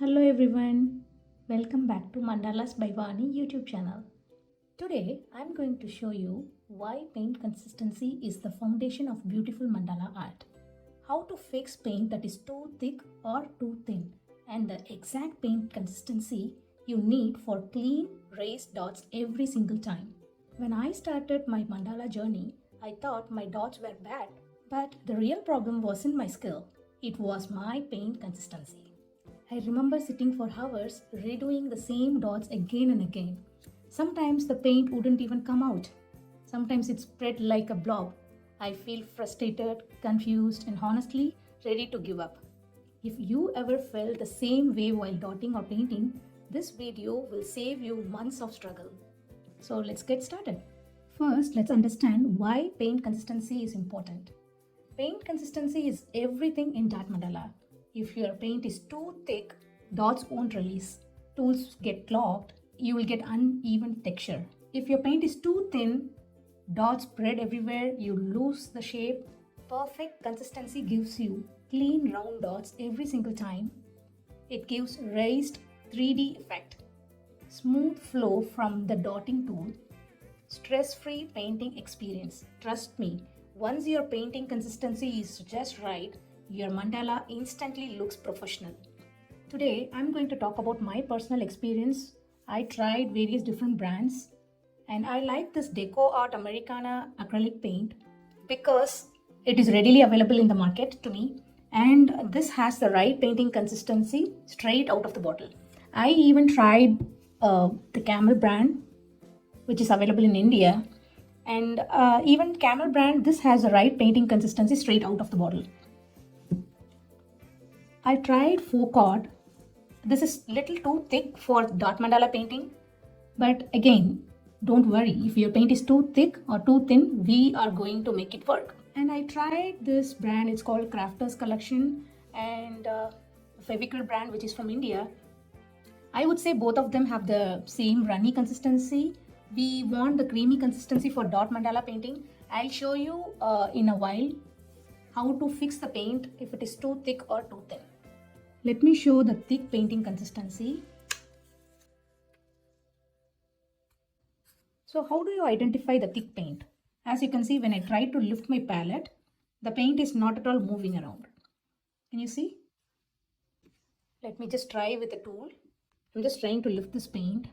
Hello everyone, welcome back to Mandalasbyvani YouTube channel. Today I'm going to show you why paint consistency is the foundation of beautiful mandala art. How to fix paint that is too thick or too thin and the exact paint consistency you need for clean raised dots every single time. When I started my mandala journey, I thought my dots were bad, but the real problem wasn't my skill, it was my paint consistency. I remember sitting for hours redoing the same dots again and again. Sometimes the paint wouldn't even come out. Sometimes it spread like a blob. I feel frustrated, confused, and honestly ready to give up. If you ever felt the same way while dotting or painting, this video will save you months of struggle. So let's get started. First, let's understand why paint consistency is important. Paint consistency is everything in Dot Mandala. If your paint is too thick, dots won't release, tools get clogged, you will get uneven texture. If your paint is too thin, dots spread everywhere, you lose the shape. Perfect consistency gives you clean round dots every single time. It gives raised 3D effect, smooth flow from the dotting tool, stress-free painting experience. Trust me, once your painting consistency is just right, your mandala instantly looks professional. Today, I'm going to talk about my personal experience. I tried various different brands and I like this Deco Art Americana acrylic paint because it is readily available in the market to me and this has the right painting consistency straight out of the bottle. I even tried the Camel brand which is available in India and even Camel brand, this has the right painting consistency straight out of the bottle. I tried Focard. This is little too thick for dot mandala painting. But again, don't worry. If your paint is too thick or too thin, we are going to make it work. And I tried this brand. It's called Crafters Collection and Fevicryl brand, which is from India. I would say both of them have the same runny consistency. We want the creamy consistency for dot mandala painting. I'll show you in a while how to fix the paint if it is too thick or too thin. Let me show the thick painting consistency. So how do you identify the thick paint? As you can see, when I try to lift my palette, the paint is not at all moving around. Can you see? Let me just try with a tool. I'm just trying to lift this paint.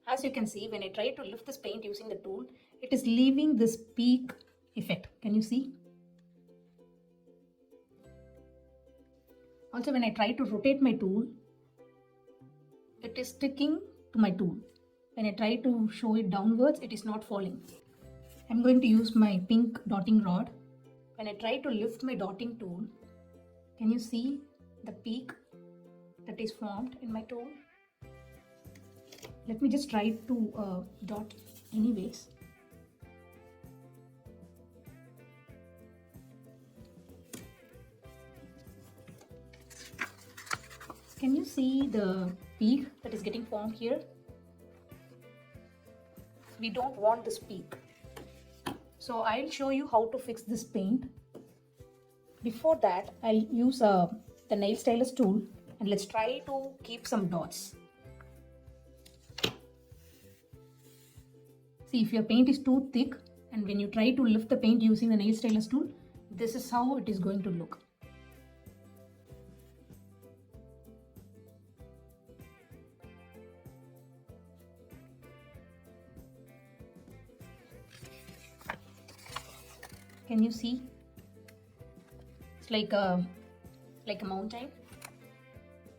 As you can see, when I try to lift this paint using the tool, it is leaving this peak effect. Can you see? Also, when I try to rotate my tool, it is sticking to my tool. When I try to show it downwards, it is not falling. I'm going to use my pink dotting rod. When I try to lift my dotting tool, can you see the peak that is formed in my tool? Let me just try to dot anyways. Can you see the peak that is getting formed here? We don't want this peak. So I'll show you how to fix this paint. Before that, I'll use the nail stylus tool and let's try to keep some dots. See, if your paint is too thick and when you try to lift the paint using the nail stylus tool, this is how it is going to look. Can you see? It's like a mountain.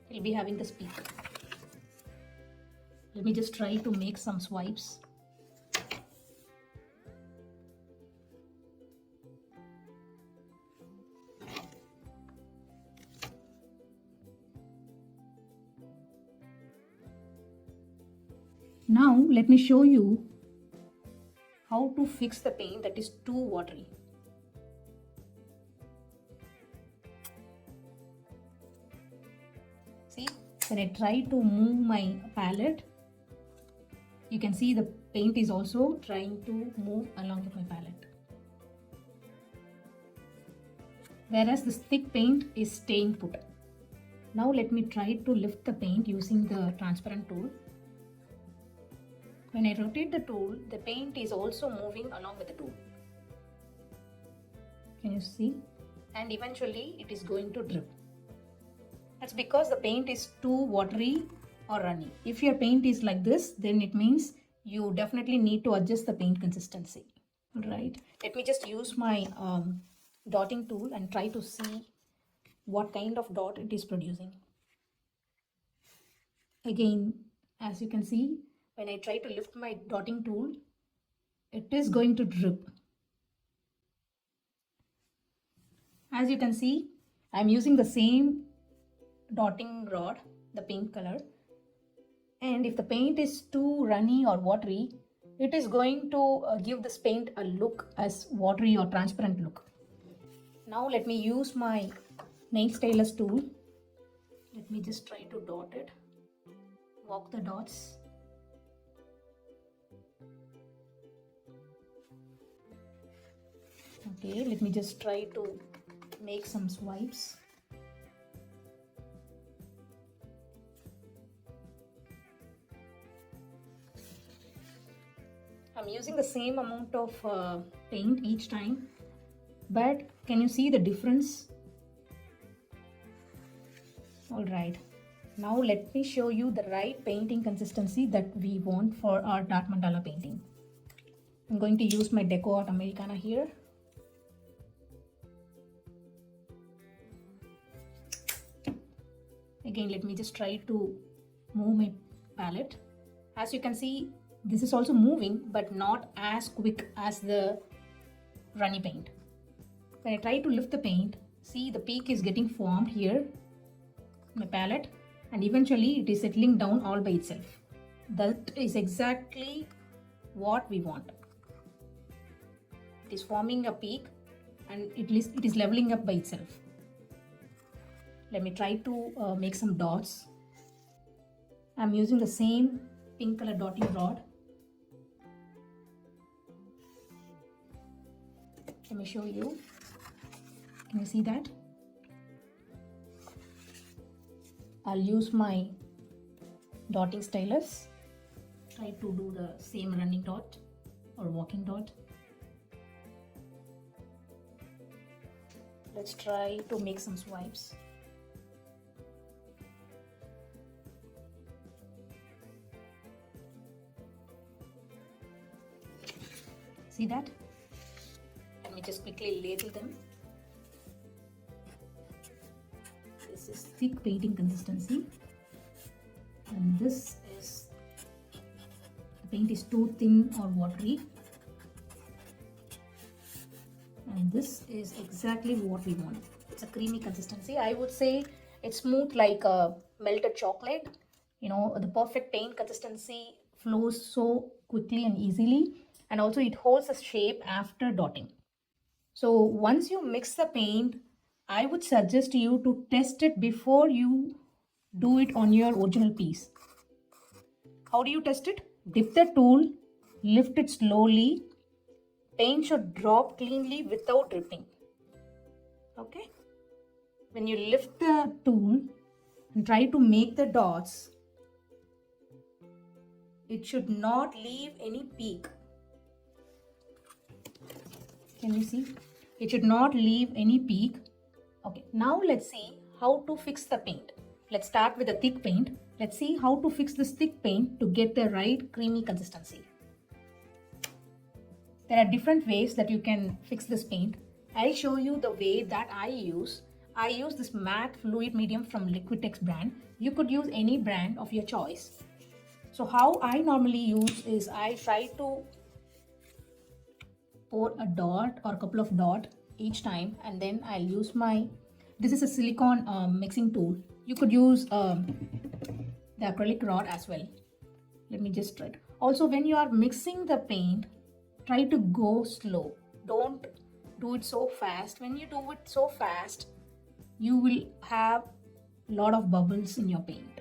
It'll be having this peak. Let me just try to make some swipes. Now let me show you how to fix the paint that is too watery. See, when I try to move my palette, you can see the paint is also trying to move along with my palette. Whereas this thick paint is staying put. Now let me try to lift the paint using the transparent tool. When I rotate the tool, the paint is also moving along with the tool. Can you see? And eventually it is going to drip. That's because the paint is too watery or runny. If your paint is like this, then it means you definitely need to adjust the paint consistency. Right. Let me just use my dotting tool and try to see what kind of dot it is producing. Again, as you can see, when I try to lift my dotting tool, it is going to drip. As you can see, I'm using the same dotting rod, the pink color, and if the paint is too runny or watery, it is going to give this paint a look as watery or transparent look. Now let me use my nail stylus tool. Let me just try to dot it, walk the dots. Okay, let me just try to make some swipes. I'm using the same amount of paint each time, but can you see the difference? Alright, now let me show you the right painting consistency that we want for our Dot Mandala painting. I'm going to use my Deco Art Americana here. Again, let me just try to move my palette. As you can see, this is also moving, but not as quick as the runny paint. When I try to lift the paint, see the peak is getting formed here, my palette, and eventually it is settling down all by itself. That is exactly what we want. It is forming a peak and it is leveling up by itself. Let me try to make some dots. I'm using the same pink color dotting rod. Let me show you. Can you see that? I'll use my dotting stylus. Try to do the same running dot or walking dot. Let's try to make some swipes. See that? Let me just quickly label them. This is thick painting consistency, and this is, the paint is too thin or watery, and this is exactly what we want. It's a creamy consistency. I would say it's smooth like a melted chocolate. You know, the perfect paint consistency flows so quickly and easily, and also it holds a shape after dotting. So once you mix the paint, I would suggest you to test it before you do it on your original piece. How do you test it? Dip the tool, lift it slowly. Paint should drop cleanly without dripping. Okay? When you lift the tool and try to make the dots, it should not leave any peak. Can you see? It should not leave any peak. Okay, now let's see how to fix the paint. Let's start with the thick paint. Let's see how to fix this thick paint to get the right creamy consistency. There are different ways that you can fix this paint. I'll show you the way that I use. I use this matte fluid medium from Liquitex brand. You could use any brand of your choice. So how I normally use is I try to pour a dot or a couple of dots each time, and then I'll use my, this is a silicone mixing tool. You could use the acrylic rod as well. Let me just try it. Also, when you are mixing the paint, try to go slow. Don't do it so fast. When you do it so fast, you will have a lot of bubbles in your paint.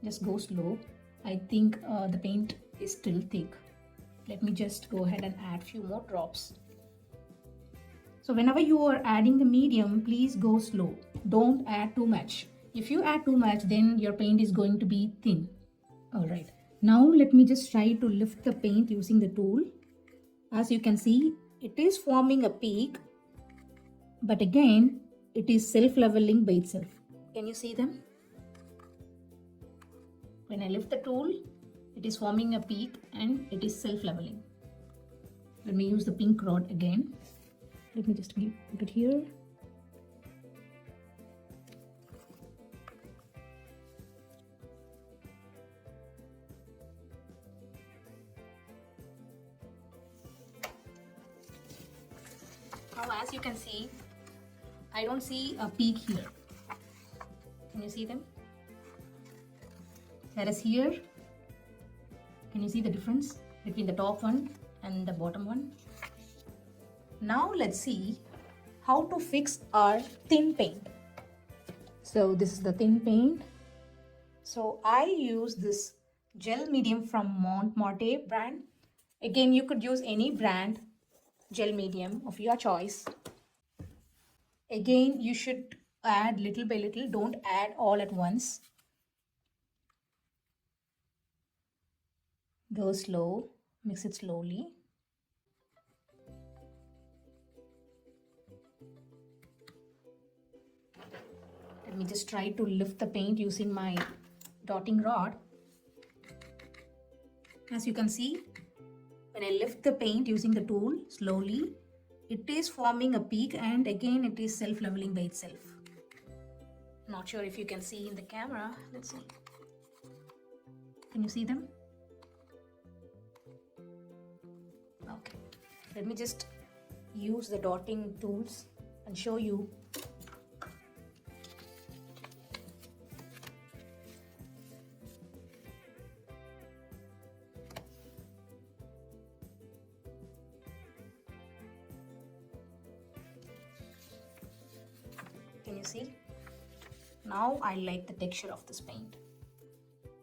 Just go slow. I think the paint is still thick. Let me just go ahead and add few more drops. So whenever you are adding the medium, please go slow. Don't add too much. If you add too much, then your paint is going to be thin. Alright, now let me just try to lift the paint using the tool. As you can see, it is forming a peak, but again, it is self-leveling by itself. Can you see them? When I lift the tool, it is forming a peak and it is self-leveling. Let me use the pink rod again. Let me just put it here. Now as you can see, I don't see a peak here. Can you see them? Whereas here, can you see the difference between the top one and the bottom one? Now let's see how to fix our thin paint. So this is the thin paint. So I use this gel medium from Montmartre brand. Again, you could use any brand gel medium of your choice. Again, you should add little by little, don't add all at once. Go slow, mix it slowly. Let me just try to lift the paint using my dotting rod. As you can see, when I lift the paint using the tool slowly, it is forming a peak and again it is self-leveling by itself. Not sure if you can see in the camera. Let's see. Can you see them? Okay. Let me just use the dotting tools and show you. Can you see? Now I like the texture of this paint.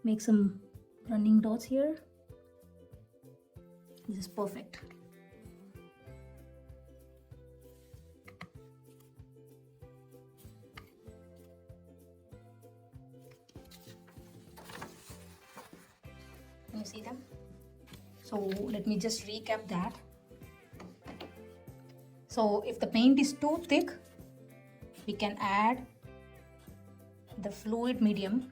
Make some running dots here. This is perfect. Can you see them? So let me just recap that. So if the paint is too thick, we can add the fluid medium,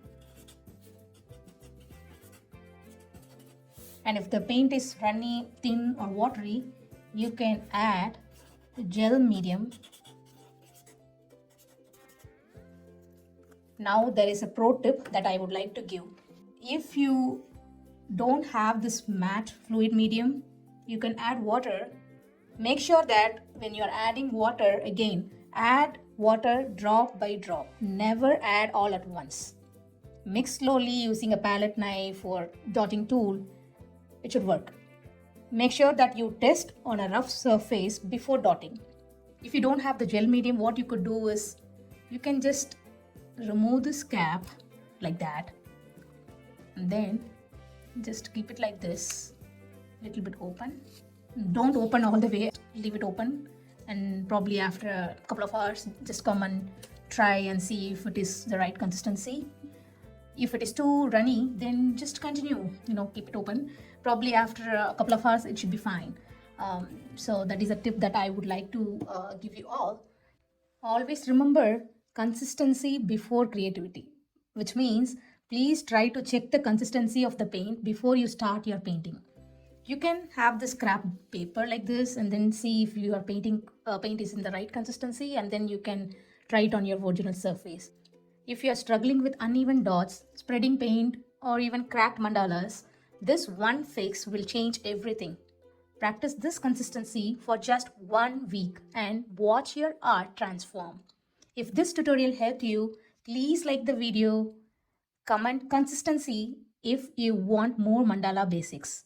and if the paint is runny, thin or watery, you can add the gel medium. Now there is a pro tip that I would like to give. If you don't have this matte fluid medium, you can add water. Make sure that when you're adding water, again, add water drop by drop. Never add all at once. Mix slowly using a palette knife or dotting tool. It should work. Make sure that you test on a rough surface before dotting. If you don't have the gel medium, what you could do is you can just remove this cap like that and then just keep it like this, little bit open. Don't open all the way, leave it open, and probably after a couple of hours just come and try and see if it is the right consistency. If it is too runny, then just continue, keep it open. Probably after a couple of hours it should be fine. So that is a tip that I would like to give you all. Always remember consistency before creativity, which means please try to check the consistency of the paint before you start your painting. You can have the scrap paper like this and then see if your paint is in the right consistency, and then you can try it on your original surface. If you are struggling with uneven dots, spreading paint, or even cracked mandalas, this one fix will change everything. Practice this consistency for just 1 week and watch your art transform. If this tutorial helped you, please like the video, comment consistency if you want more mandala basics.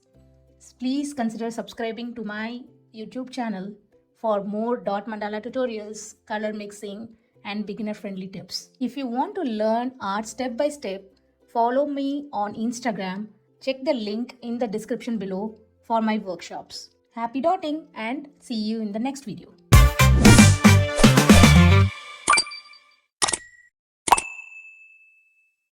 Please consider subscribing to my YouTube channel for more dot mandala tutorials, color mixing, and beginner-friendly tips. If you want to learn art step by step, follow me on Instagram. Check the link in the description below for my workshops. Happy dotting and see you in the next video.